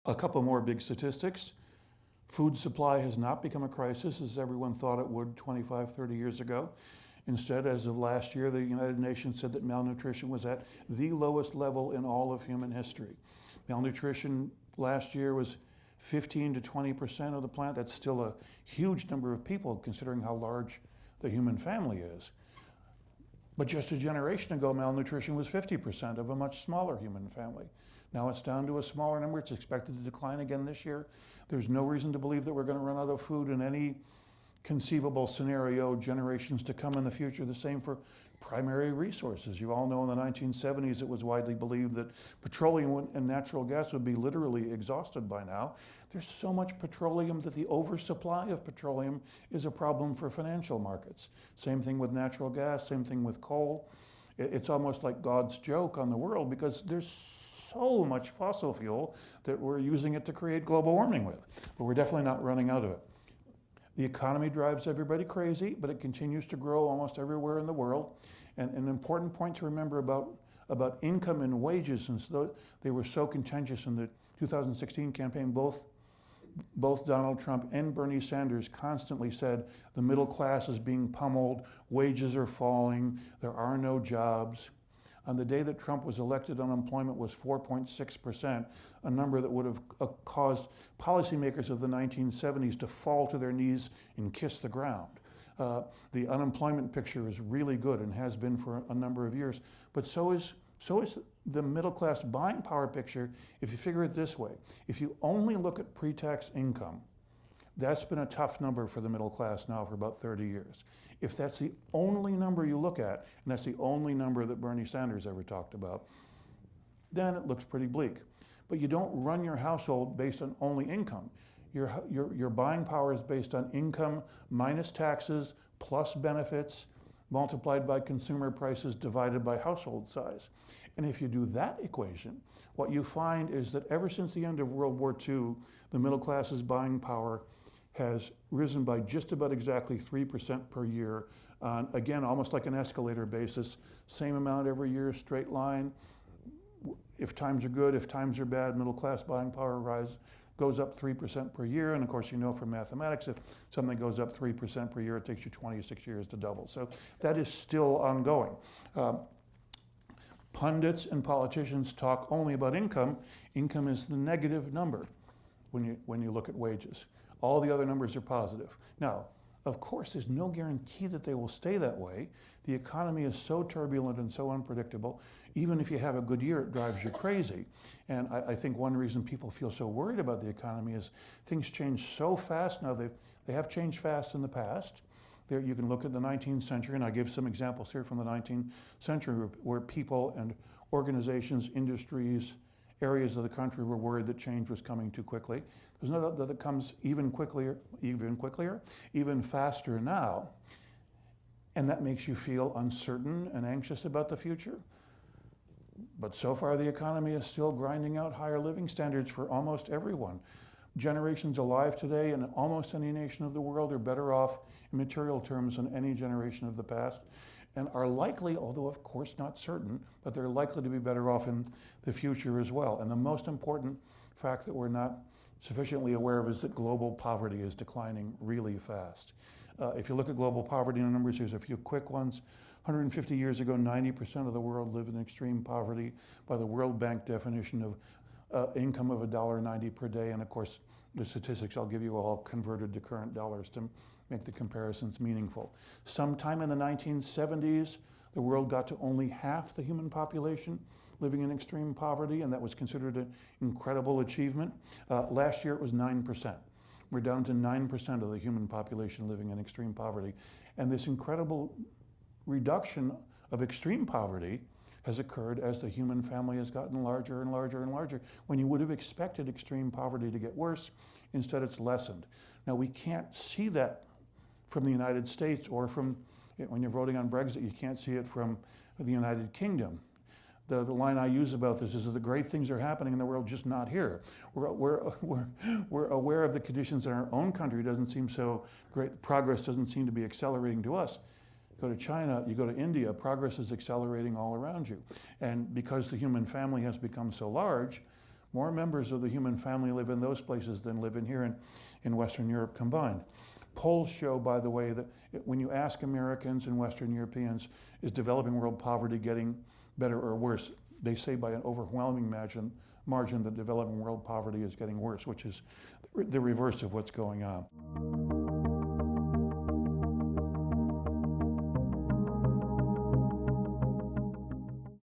A couple more big statistics. Food supply has not become a crisis as everyone thought it would 25, 30 years ago. Instead, as of last year, the United Nations said that malnutrition was at the lowest level in all of human history. Malnutrition last year was 15 to 20% of the planet. That's still a huge number of people considering how large the human family is. But just a generation ago, malnutrition was 50% of a much smaller human family. Now it's down to a smaller number. It's expected to decline again this year. There's no reason to believe that we're going to run out of food in any conceivable scenario generations to come in the future. The same for primary resources. You all know in the 1970s it was widely believed that petroleum and natural gas would be literally exhausted by now. There's so much petroleum that the oversupply of petroleum is a problem for financial markets. Same thing with natural gas, same thing with coal. It's almost like God's joke on the world because there's so much fossil fuel that we're using it to create global warming with. But we're definitely not running out of it. The economy drives everybody crazy, but it continues to grow almost everywhere in the world. And an important point to remember about income and wages, since they were so contentious in the 2016 campaign, both Donald Trump and Bernie Sanders constantly said the middle class is being pummeled, wages are falling, there are no jobs. On the day that Trump was elected, unemployment was 4.6%, a number that would have caused policymakers of the 1970s to fall to their knees and kiss the ground. The unemployment picture is really good and has been for a number of years, but so is the middle class buying power picture if you figure it this way. If you only look at pre-tax income, that's been a tough number for the middle class now for about 30 years. If that's the only number you look at, and that's the only number that Bernie Sanders ever talked about, then it looks pretty bleak. But you don't run your household based on only income. Your buying power is based on income minus taxes plus benefits multiplied by consumer prices divided by household size. And if you do that equation, what you find is that ever since the end of World War II, the middle class's buying power has risen by just about exactly 3% per year on, again, almost like an escalator basis, same amount every year, straight line. If times are good, if times are bad, middle class buying power goes up 3% per year. And of course, you know from mathematics, if something goes up 3% per year, it takes you 26 years to double. So that is still ongoing. Pundits and politicians talk only about income. Income is the negative number when you look at wages. All the other numbers are positive. Now, of course, there's no guarantee that they will stay that way. The economy is so turbulent and so unpredictable. Even if you have a good year, it drives you crazy. And I think one reason people feel so worried about the economy is things change so fast now. They have changed fast in the past. You can look at the 19th century, and I give some examples here from the 19th century where people and organizations, industries, areas of the country were worried that change was coming too quickly. There's no doubt that it comes even quicker, even faster now. And that makes you feel uncertain and anxious about the future. But so far the economy is still grinding out higher living standards for almost everyone. Generations alive today in almost any nation of the world are better off in material terms than any generation of the past, and are likely, although of course not certain, but they're likely to be better off in the future as well. And the most important fact that we're not sufficiently aware of is that global poverty is declining really fast. If you look at global poverty numbers, here's a few quick ones. 150 years ago, 90% of the world lived in extreme poverty by the World Bank definition of income of $1.90 per day. And of course, the statistics I'll give you all converted to current dollars to make the comparisons meaningful. Sometime in the 1970s, the world got to only half the human population living in extreme poverty, and that was considered an incredible achievement. Last year it was 9%. We're down to 9% of the human population living in extreme poverty. And this incredible reduction of extreme poverty has occurred as the human family has gotten larger and larger and larger. When you would have expected extreme poverty to get worse, instead it's lessened. Now we can't see that from the United States or from, when you're voting on Brexit, you can't see it from the United Kingdom. The line I use about this is that the great things are happening in the world, just not here. We're aware of the conditions in our own country. Doesn't seem so great. Progress doesn't seem to be accelerating to us. Go to China, you go to India, progress is accelerating all around you. And because the human family has become so large, More members of the human family live in those places than live in here in Western Europe combined. Polls show, by the way, that when you ask Americans and Western Europeans, is developing world poverty getting better or worse, they say by an overwhelming margin that developing world poverty is getting worse, which is the reverse of what's going on.